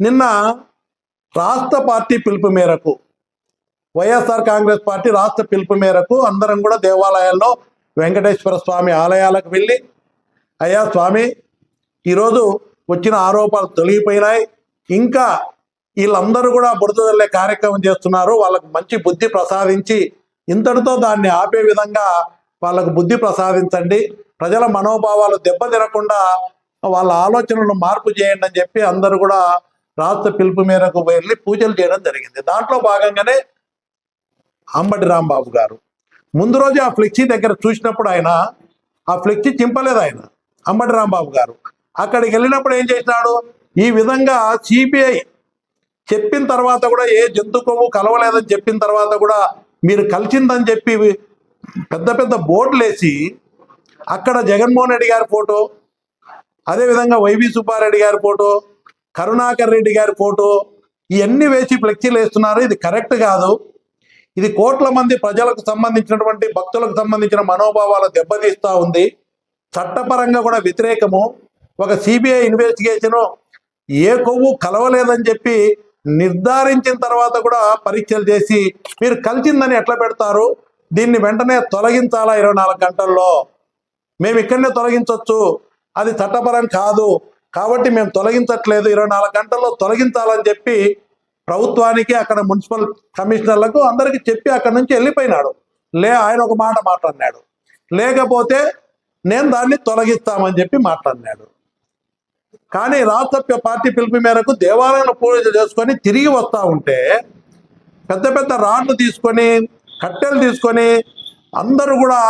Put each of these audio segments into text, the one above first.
నిన్న రాష్ట్ర పార్టీ పిలుపు మేరకు, వైఎస్ఆర్ కాంగ్రెస్ పార్టీ రాష్ట్ర పిలుపు మేరకు అందరం కూడా దేవాలయాల్లో వెంకటేశ్వర స్వామి ఆలయాలకు వెళ్ళి, అయ్యా స్వామి ఈరోజు వచ్చిన ఆరోపణలు తొలగిపోయినాయి, ఇంకా వీళ్ళందరూ కూడా బురదల్లే కార్యక్రమం చేస్తున్నారు, వాళ్ళకు మంచి బుద్ధి ప్రసాదించి ఇంతటితో దాన్ని ఆపే విధంగా వాళ్ళకు బుద్ధి ప్రసాదించండి, ప్రజల మనోభావాలు దెబ్బతినకుండా వాళ్ళ ఆలోచనలను మార్పు చేయండి అని చెప్పి అందరూ కూడా రాష్ట్ర పిలుపు మేరకు వెళ్ళి పూజలు చేయడం జరిగింది. దాంట్లో భాగంగానే అంబటి రాంబాబు గారు ముందు రోజు ఆ ఫ్లెక్సీ దగ్గర చూసినప్పుడు ఆయన ఆ ఫ్లెక్సీ చింపలేదు. ఆయన అంబటి రాంబాబు గారు అక్కడికి వెళ్ళినప్పుడు ఏం చేసినాడు, ఈ విధంగా సిబిఐ చెప్పిన తర్వాత కూడా ఏ జంతు కొవ్వు కలవలేదని చెప్పిన తర్వాత కూడా మీరు కలిసిందని చెప్పి పెద్ద పెద్ద బోర్డులు వేసి అక్కడ జగన్మోహన్ రెడ్డి గారి ఫోటో, అదేవిధంగా వైవి సుబ్బారెడ్డి గారి ఫోటో, కరుణాకర్ రెడ్డి గారి ఫోటో, ఇవన్నీ వేసి ఫ్లెక్సీలు వేస్తున్నారు. ఇది కరెక్ట్ కాదు. ఇది కోట్ల మంది ప్రజలకు సంబంధించినటువంటి భక్తులకు సంబంధించిన మనోభావాలు దెబ్బతీస్తూ ఉంది. చట్టపరంగా కూడా వ్యతిరేకము. ఒక సిబిఐ ఇన్వెస్టిగేషను ఏ కొవ్వు కలవలేదని చెప్పి నిర్ధారించిన తర్వాత కూడా పరీక్షలు చేసి మీరు కలిసిందని ఎట్లా పెడతారు? దీన్ని వెంటనే తొలగించాలా 24 గంటల్లో. మేము ఇక్కడనే తొలగించవచ్చు, అది చట్టపరం కాదు కాబట్టి మేము తొలగించట్లేదు, 24 గంటల్లో తొలగించాలని చెప్పి ప్రభుత్వానికి అక్కడ మున్సిపల్ కమిషనర్లకు అందరికీ చెప్పి అక్కడి నుంచి వెళ్ళిపోయినాడు. ఆయన ఒక మాట మాట్లాడినాడు, లేకపోతే నేను దాన్ని తొలగిస్తామని చెప్పి మాట్లాడినాడు. కానీ రాష్ట్ర పార్టీ పిలుపు మేరకు దేవాలయంలో పూజలు చేసుకొని తిరిగి వస్తూ ఉంటే పెద్ద పెద్ద రాడ్లు తీసుకొని కట్టెలు తీసుకొని అందరూ కూడా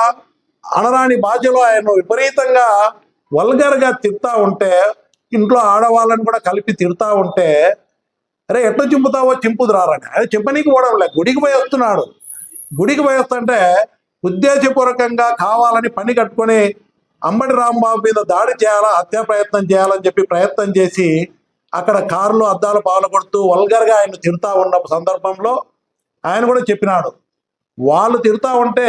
అనరాని భాషలో ఆయన విపరీతంగా వల్గర్గా తిడతా ఉంటే, ఇంట్లో ఆడవాళ్ళని కూడా కలిపి తిడతా ఉంటే, అరే ఎట్లా చింపుతావో చింపుదురారని అది చెప్పనీకి పోవడం లేదు. గుడికి పోయి వస్తున్నాడు. గుడికి పోయి వస్తుంటే ఉద్దేశపూర్వకంగా కావాలని పని కట్టుకొని అంబటి రాంబాబు మీద దాడి చేయాలా, హత్యా ప్రయత్నం చేయాలని చెప్పి ప్రయత్నం చేసి అక్కడ కారులో అద్దాలు పగలగొడుతూ వల్గర్గా ఆయన తిడతా ఉన్న సందర్భంలో ఆయన కూడా చెప్పినాడు, వాళ్ళు తిడతా ఉంటే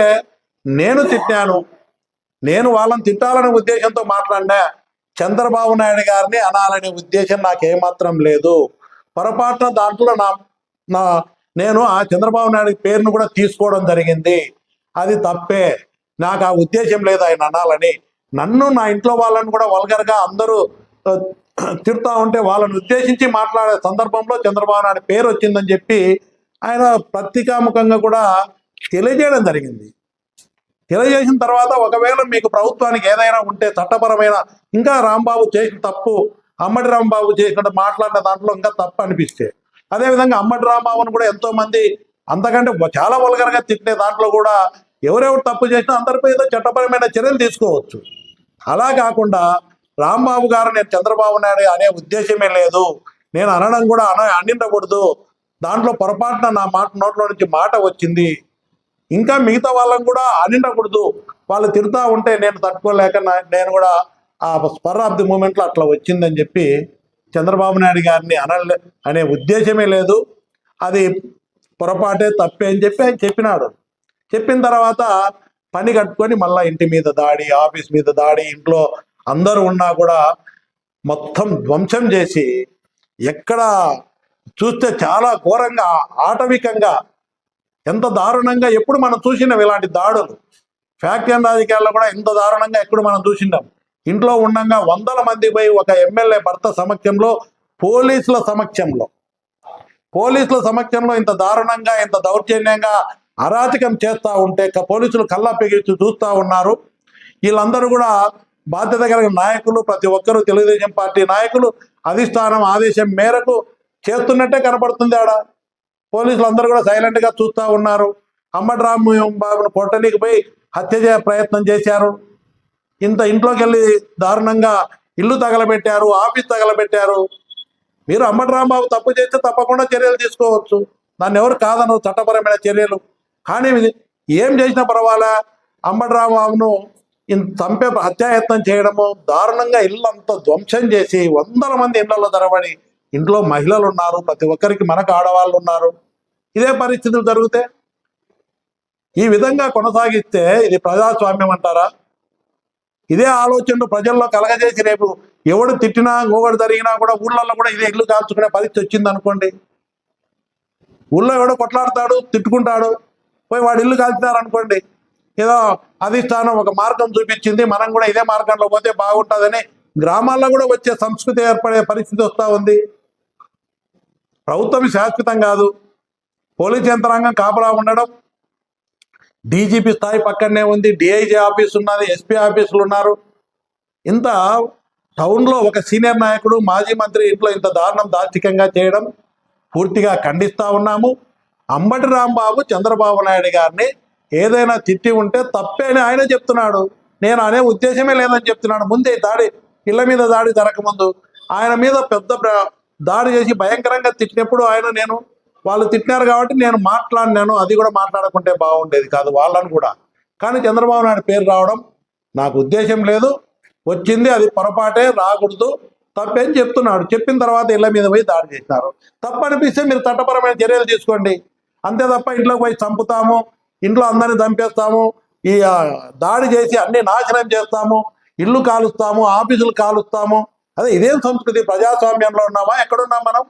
నేను తిట్టాను, నేను వాళ్ళని తిట్టాలనే ఉద్దేశంతో మాట్లాడినా, చంద్రబాబు నాయుడు గారిని అనాలనే ఉద్దేశం నాకేమాత్రం లేదు. పొరపాటున దాంట్లో నేను ఆ చంద్రబాబు నాయుడు పేరును కూడా తీసుకోవడం జరిగింది, అది తప్పే, నాకు ఆ ఉద్దేశం లేదు ఆయన అనాలని. నన్ను నా ఇంట్లో వాళ్ళని కూడా వల్గర్గా అందరూ తిడతా ఉంటే వాళ్ళని ఉద్దేశించి మాట్లాడే సందర్భంలో చంద్రబాబు నాయుడు పేరు వచ్చిందని చెప్పి ఆయన పత్రికాముఖంగా కూడా తెలియజేయడం జరిగింది. తెలియజేసిన తర్వాత ఒకవేళ మీకు ప్రభుత్వానికి ఏదైనా ఉంటే చట్టపరమైన, ఇంకా రాంబాబు చేసిన తప్పు, అంబటి రాంబాబు చేసినట్టు మాట్లాడిన దాంట్లో ఇంకా తప్పు అనిపిస్తే, అదేవిధంగా అంబటి రాంబాబును కూడా ఎంతోమంది అంతకంటే చాలా వల్గర్గా తిట్టే దాంట్లో కూడా ఎవరెవరు తప్పు చేసినా అందరిపై ఏదో చట్టపరమైన చర్యలు తీసుకోవచ్చు. అలా కాకుండా రాంబాబు గారు నేను చంద్రబాబు నాయుడు అనే ఉద్దేశమే లేదు, నేను అనడం కూడా అనిండకూడదు, దాంట్లో పొరపాటున నా నోట్లో నుంచి మాట వచ్చింది, ఇంకా మిగతా వాళ్ళని కూడా అనిండకూడదు, వాళ్ళు తిడతా ఉంటే నేను తట్టుకోలేక నేను కూడా ఆ స్పర్ ఆఫ్ ది మూమెంట్లో అట్లా వచ్చిందని చెప్పి చంద్రబాబు నాయుడు గారిని అనే ఉద్దేశమే లేదు, అది పొరపాటే తప్పే అని చెప్పి ఆయన చెప్పినాడు. చెప్పిన తర్వాత పని కట్టుకొని మళ్ళీ ఇంటి మీద దాడి, ఆఫీస్ మీద దాడి, ఇంట్లో అందరూ ఉన్నా కూడా మొత్తం ధ్వంసం చేసి, ఎక్కడ చూస్తే చాలా ఘోరంగా ఆటవికంగా ఎంత దారుణంగా ఎప్పుడు మనం చూసినాం ఇలాంటి దాడులు. ఫ్యాక్ట్ అండ్ రాజకీయాల్లో కూడా ఎంత దారుణంగా ఎప్పుడు మనం చూసినాం. ఇంట్లో ఉండగా 100 మంది పోయి ఒక ఎమ్మెల్యే భర్త సమక్షంలో పోలీసుల సమక్షంలో ఇంత దారుణంగా, ఇంత దౌర్జన్యంగా అరాచకం చేస్తూ ఉంటే పోలీసులు కళ్ళ పెగిచి చూస్తూ ఉన్నారు. వీళ్ళందరూ కూడా బాధ్యత కలిగిన నాయకులు, ప్రతి ఒక్కరూ తెలుగుదేశం పార్టీ నాయకులు అధిష్టానం ఆదేశం మేరకు చేస్తున్నట్టే కనపడుతుంది. ఆడ పోలీసులు అందరూ కూడా సైలెంట్గా చూస్తూ ఉన్నారు. అంబటి రాంబాబును కొట్టనీకి పోయి హత్య ప్రయత్నం చేశారు. ఇంట్లోకి వెళ్ళి దారుణంగా ఇల్లు తగలబెట్టారు, ఆఫీస్ తగలబెట్టారు. మీరు అంబటి రాంబాబు తప్పు చేస్తే తప్పకుండా చర్యలు తీసుకోవచ్చు, దాన్ని ఎవరు కాదనరు, చట్టపరమైన చర్యలు. కానీ ఏం చేసినా పర్వాలే, అంబటి రాంబాబును చంపే హత్యాయత్నం చేయడము, దారుణంగా ఇల్లు అంతా ధ్వంసం చేసి 100 మంది ఇళ్లలో తరబడి, ఇంట్లో మహిళలు ఉన్నారు, ప్రతి ఒక్కరికి మనకు ఆడవాళ్ళు ఉన్నారు. ఇదే పరిస్థితులు జరిగితే ఈ విధంగా కొనసాగిస్తే ఇది ప్రజాస్వామ్యం అంటారా? ఇదే ఆలోచనలు ప్రజల్లో కలగజేసి రేపు ఎవడు తిట్టినా ఇంకొకటి జరిగినా కూడా ఊళ్ళల్లో కూడా ఇదే ఇల్లు కాల్చుకునే పరిస్థితి వచ్చింది అనుకోండి. ఊళ్ళో ఎవడో కొట్లాడతాడు, తిట్టుకుంటాడు, పోయి వాడు ఇల్లు కాల్చినారనుకోండి, ఏదో అధిష్టానం ఒక మార్గం చూపించింది, మనం కూడా ఇదే మార్గంలో పోతే బాగుంటుందని గ్రామాల్లో కూడా వచ్చే సంస్కృతి ఏర్పడే పరిస్థితి వస్తూ ఉంది. ప్రభుత్వం శాశ్వతం కాదు. పోలీస్ యంత్రాంగం కాపలా ఉండడం, డీజీపీ స్థాయి పక్కనే ఉంది, డిఐజీ ఆఫీస్ ఉన్నది, ఎస్పీ ఆఫీసులు ఉన్నారు. ఇంత టౌన్లో ఒక సీనియర్ నాయకుడు మాజీ మంత్రి ఇంట్లో ఇంత దారుణం దార్శికంగా చేయడం పూర్తిగా ఖండిస్తూ ఉన్నాము. అంబటి రాంబాబు చంద్రబాబు నాయుడు గారిని ఏదైనా తిట్టి ఉంటే తప్పే అని ఆయనే చెప్తున్నాడు. నేను అనే ఉద్దేశమే లేదని చెప్తున్నాడు. ముందే దాడి, ఇళ్ల మీద దాడి జరగకముందు ఆయన మీద పెద్ద దాడి చేసి భయంకరంగా తిట్టినప్పుడు నేను వాళ్ళు తిట్టినారు కాబట్టి నేను మాట్లాడినాను, అది కూడా మాట్లాడకుంటే బాగుండేది కాదు వాళ్ళని కూడా. కానీ చంద్రబాబు నాయుడు పేరు రావడం నాకు ఉద్దేశం లేదు, వచ్చింది అది పొరపాటే, రాకూడదు, తప్పేం చెప్తున్నాడు. చెప్పిన తర్వాత ఇళ్ల మీద పోయి దాడి చేసినారు. తప్పు అనిపిస్తే మీరు చట్టపరమైన చర్యలు తీసుకోండి, అంతే తప్ప ఇంట్లోకి పోయి చంపుతాము, ఇంట్లో అందరినీ చంపేస్తాము, ఈ దాడి చేసి అన్ని నాశనం చేస్తాము, ఇల్లు కాలుస్తాము, ఆఫీసులు కాలుస్తాము, అదే ఇదేం సంస్కృతి? ప్రజాస్వామ్యంలో ఉన్నామా? ఎక్కడున్నాం మనం?